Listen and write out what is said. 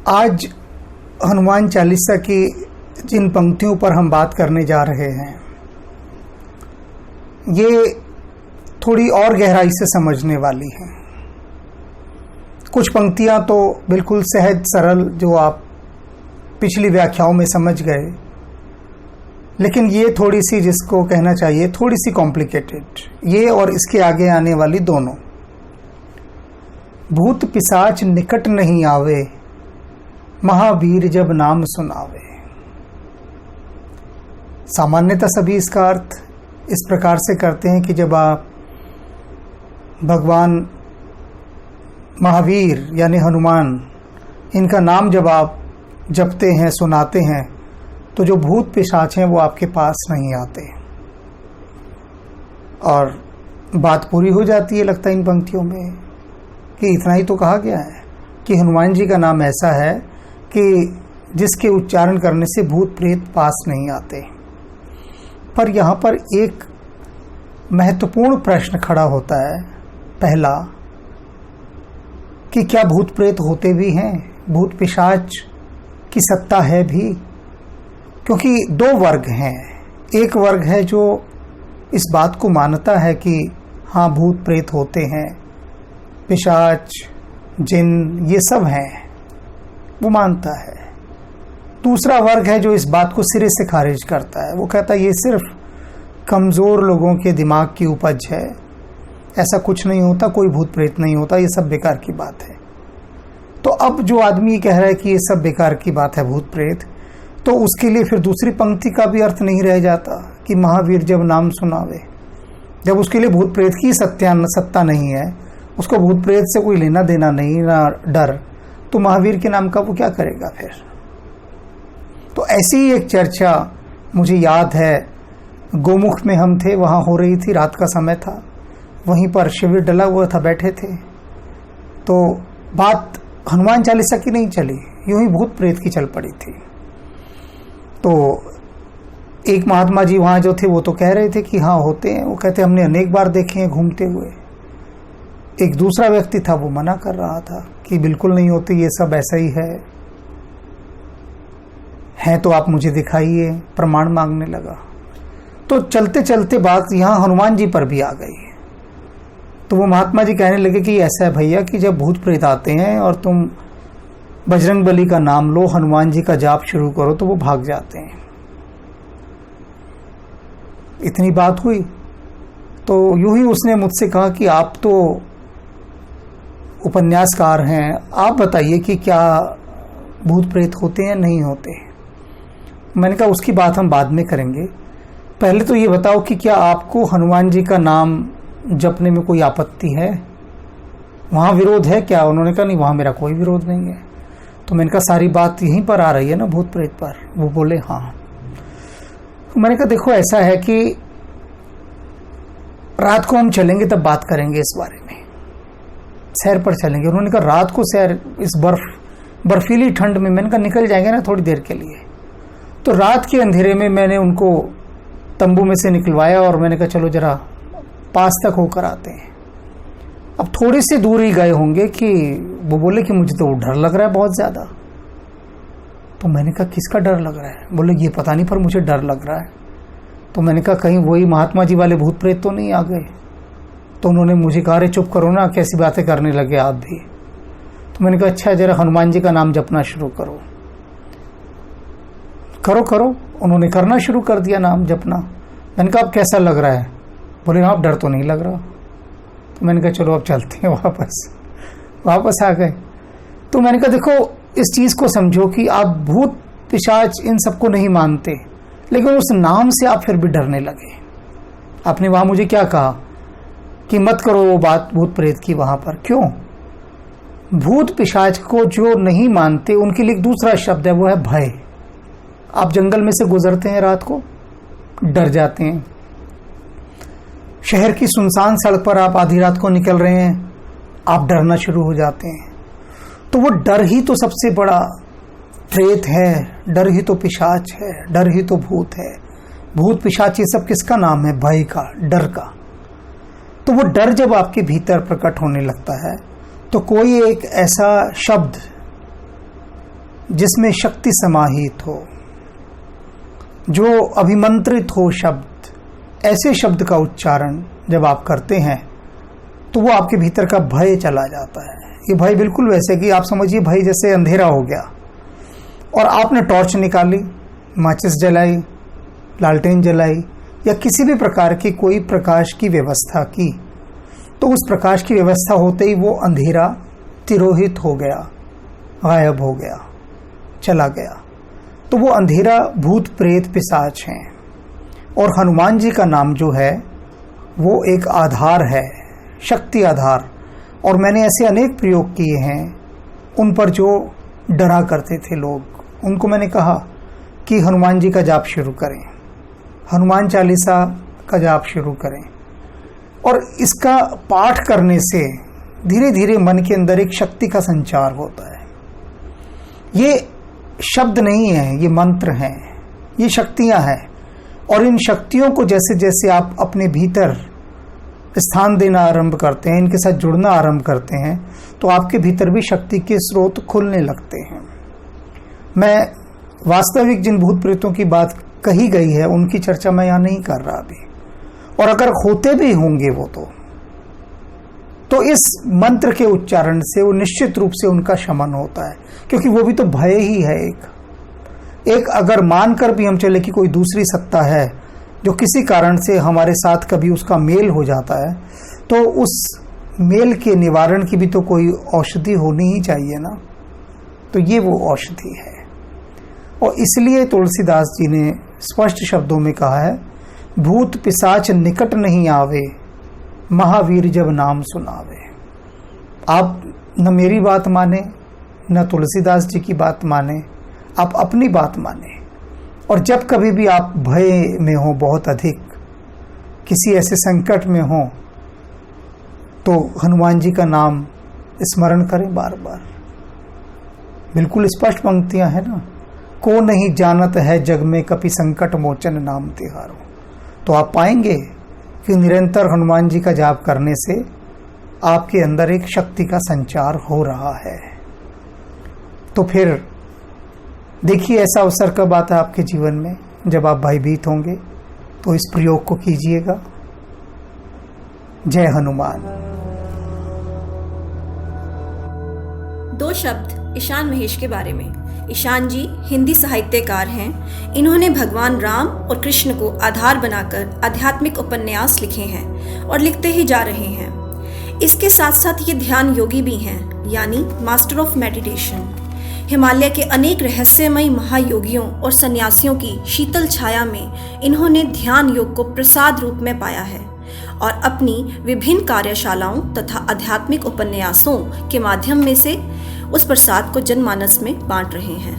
आज हनुमान चालीसा की जिन पंक्तियों पर हम बात करने जा रहे हैं, ये थोड़ी और गहराई से समझने वाली हैं। कुछ पंक्तियां तो बिल्कुल सहज सरल, जो आप पिछली व्याख्याओं में समझ गए, लेकिन ये थोड़ी सी, जिसको कहना चाहिए थोड़ी सी कॉम्प्लिकेटेड, ये और इसके आगे आने वाली दोनों। भूत पिशाच निकट नहीं आवे, महावीर जब नाम सुनावे। सामान्यतः सभी इसका अर्थ इस प्रकार से करते हैं कि जब आप भगवान महावीर यानी हनुमान, इनका नाम जब आप जपते हैं, सुनाते हैं, तो जो भूत पिशाच हैं वो आपके पास नहीं आते। और बात पूरी हो जाती है, लगता है इन पंक्तियों में कि इतना ही तो कहा गया है कि हनुमान जी का नाम ऐसा है कि जिसके उच्चारण करने से भूत प्रेत पास नहीं आते। पर यहाँ पर एक महत्वपूर्ण प्रश्न खड़ा होता है। पहला, कि क्या भूत प्रेत होते भी हैं, भूत पिशाच की सत्ता है भी? क्योंकि दो वर्ग हैं। एक वर्ग है जो इस बात को मानता है कि हाँ, भूत प्रेत होते हैं, पिशाच, जिन, ये सब हैं, वो मानता है। दूसरा वर्ग है जो इस बात को सिरे से खारिज करता है। वो कहता है ये सिर्फ कमज़ोर लोगों के दिमाग की उपज है, ऐसा कुछ नहीं होता, कोई भूत प्रेत नहीं होता, ये सब बेकार की बात है। तो अब जो आदमी कह रहा है कि ये सब बेकार की बात है, भूत प्रेत, तो उसके लिए फिर दूसरी पंक्ति का भी अर्थ नहीं रह जाता कि महावीर जब नाम सुनावे। जब उसके लिए भूत प्रेत की सत्ता नहीं है, उसको भूत प्रेत से कोई लेना देना नहीं, ना डर, तो महावीर के नाम का वो क्या करेगा फिर? तो ऐसी ही एक चर्चा मुझे याद है, गोमुख में हम थे, वहाँ हो रही थी, रात का समय था, वहीं पर शिविर डला हुआ था, बैठे थे, तो बात हनुमान चालीसा की नहीं चली, यूं ही भूत प्रेत की चल पड़ी थी। तो एक महात्मा जी वहाँ जो थे वो तो कह रहे थे कि हाँ होते हैं, वो कहते हमने अनेक बार देखे हैं घूमते हुए। एक दूसरा व्यक्ति था, वो मना कर रहा था कि बिल्कुल नहीं होते, ये सब ऐसा ही है तो आप मुझे दिखाइए, प्रमाण मांगने लगा। तो चलते चलते बात यहाँ हनुमान जी पर भी आ गई। तो वो महात्मा जी कहने लगे कि ऐसा है भैया कि जब भूत प्रेत आते हैं और तुम बजरंग बली का नाम लो, हनुमान जी का जाप शुरू करो, तो वो भाग जाते हैं। इतनी बात हुई तो यूं ही उसने मुझसे कहा कि आप तो उपन्यासकार हैं, आप बताइए कि क्या भूत प्रेत होते हैं नहीं होते? मैंने कहा उसकी बात हम बाद में करेंगे, पहले तो ये बताओ कि क्या आपको हनुमान जी का नाम जपने में कोई आपत्ति है, वहाँ विरोध है क्या? उन्होंने कहा नहीं, वहाँ मेरा कोई विरोध नहीं है। तो मैंने कहा सारी बात यहीं पर आ रही है ना, भूत प्रेत पर? वो बोले हाँ। तो मैंने कहा देखो ऐसा है कि रात को हम चलेंगे तब बात करेंगे इस बारे में, सैर पर चलेंगे। उन्होंने कहा रात को सैर, इस बर्फीली ठंड में? मैंने कहा निकल जाएंगे ना थोड़ी देर के लिए। तो रात के अंधेरे में मैंने उनको तंबू में से निकलवाया और मैंने कहा चलो जरा पास तक होकर आते हैं। अब थोड़ी सी दूर ही गए होंगे कि वो बोले कि मुझे तो डर लग रहा है बहुत ज़्यादा। तो मैंने कहा किसका डर लग रहा है? बोले ये पता नहीं, पर मुझे डर लग रहा है। तो मैंने कहा कहीं वही महात्मा जी वाले भूत प्रेत तो नहीं आ गए? तो उन्होंने मुझे कहा अरे चुप करो ना, कैसी बातें करने लगे आप भी। तो मैंने कहा अच्छा जरा हनुमान जी का नाम जपना शुरू करो। करो। उन्होंने करना शुरू कर दिया, नाम जपना। मैंने कहा अब कैसा लग रहा है? बोले हाँ, डर तो नहीं लग रहा। तो मैंने कहा चलो अब चलते हैं वापस आ गए। तो मैंने कहा देखो इस चीज़ को समझो कि आप भूत पिशाच इन सबको नहीं मानते, लेकिन उस नाम से आप फिर भी डरने लगे। आपने वहाँ मुझे क्या कहा कि मत करो वो बात भूत प्रेत की वहाँ पर। क्यों? भूत पिशाच को जो नहीं मानते उनके लिए एक दूसरा शब्द है, वो है भय। आप जंगल में से गुजरते हैं रात को, डर जाते हैं। शहर की सुनसान सड़क पर आप आधी रात को निकल रहे हैं, आप डरना शुरू हो जाते हैं। तो वो डर ही तो सबसे बड़ा प्रेत है, डर ही तो पिशाच है, डर ही तो भूत है। भूत पिशाच ये सब किसका नाम है? भय का, डर का। तो वो डर जब आपके भीतर प्रकट होने लगता है तो कोई एक ऐसा शब्द जिसमें शक्ति समाहित हो, जो अभिमंत्रित हो शब्द, ऐसे शब्द का उच्चारण जब आप करते हैं तो वो आपके भीतर का भय चला जाता है। ये भय बिल्कुल वैसे कि आप समझिए भय जैसे अंधेरा हो गया और आपने टॉर्च निकाली, माचिस जलाई, लालटेन जलाई या किसी भी प्रकार की कोई प्रकाश की व्यवस्था की, तो उस प्रकाश की व्यवस्था होते ही वो अंधेरा तिरोहित हो गया, गायब हो गया, चला गया। तो वो अंधेरा भूत प्रेत पिशाच हैं। और हनुमान जी का नाम जो है वो एक आधार है, शक्ति आधार। और मैंने ऐसे अनेक प्रयोग किए हैं उन पर जो डरा करते थे लोग, उनको मैंने कहा कि हनुमान जी का जाप शुरू करें, हनुमान चालीसा का जाप शुरू करें। और इसका पाठ करने से धीरे धीरे मन के अंदर एक शक्ति का संचार होता है। ये शब्द नहीं है, ये मंत्र हैं, ये शक्तियां हैं। और इन शक्तियों को जैसे जैसे आप अपने भीतर स्थान देना आरंभ करते हैं, इनके साथ जुड़ना आरंभ करते हैं, तो आपके भीतर भी शक्ति के स्रोत खुलने लगते हैं। मैं वास्तविक जिन भूत प्रेतों की बात कही गई है उनकी चर्चा मैं यहाँ नहीं कर रहा अभी, और अगर होते भी होंगे वो तो इस मंत्र के उच्चारण से वो निश्चित रूप से उनका शमन होता है, क्योंकि वो भी तो भय ही है। एक अगर मानकर भी हम चले कि कोई दूसरी सत्ता है जो किसी कारण से हमारे साथ कभी उसका मेल हो जाता है, तो उस मेल के निवारण की भी तो कोई औषधि होनी ही चाहिए ना। तो ये वो औषधि है। और इसलिए तुलसीदास जी ने स्पष्ट शब्दों में कहा है, भूत पिशाच निकट नहीं आवे, महावीर जब नाम सुनावे। आप न मेरी बात माने, न तुलसीदास जी की बात माने, आप अपनी बात माने। और जब कभी भी आप भय में हो, बहुत अधिक किसी ऐसे संकट में हो, तो हनुमान जी का नाम स्मरण करें बार बार। बिल्कुल स्पष्ट पंक्तियां हैं ना, को नहीं जानत है जग में कपि संकट मोचन नाम तिहारो। तो आप पाएंगे कि निरंतर हनुमान जी का जाप करने से आपके अंदर एक शक्ति का संचार हो रहा है। तो फिर देखिए, ऐसा अवसर कब आता है आपके जीवन में, जब आप भयभीत होंगे, तो इस प्रयोग को कीजिएगा। जय हनुमान। दो शब्द ईशान महेश के बारे में। ईशान जी हिंदी साहित्यकार हैं। इन्होंने भगवान राम और कृष्ण को आधार बनाकर आध्यात्मिक उपन्यास लिखे हैं और लिखते ही जा रहे हैं। इसके साथ साथ ये ध्यान योगी भी हैं, यानी मास्टर ऑफ मेडिटेशन। हिमालय के अनेक रहस्यमयी महायोगियों और सन्यासियों की शीतल छाया में इन्होंने ध्यान योग को प्रसाद रूप में पाया है और अपनी विभिन्न कार्यशालाओं तथा आध्यात्मिक उपन्यासों के माध्यम में से उस प्रसाद को जनमानस में बांट रहे हैं।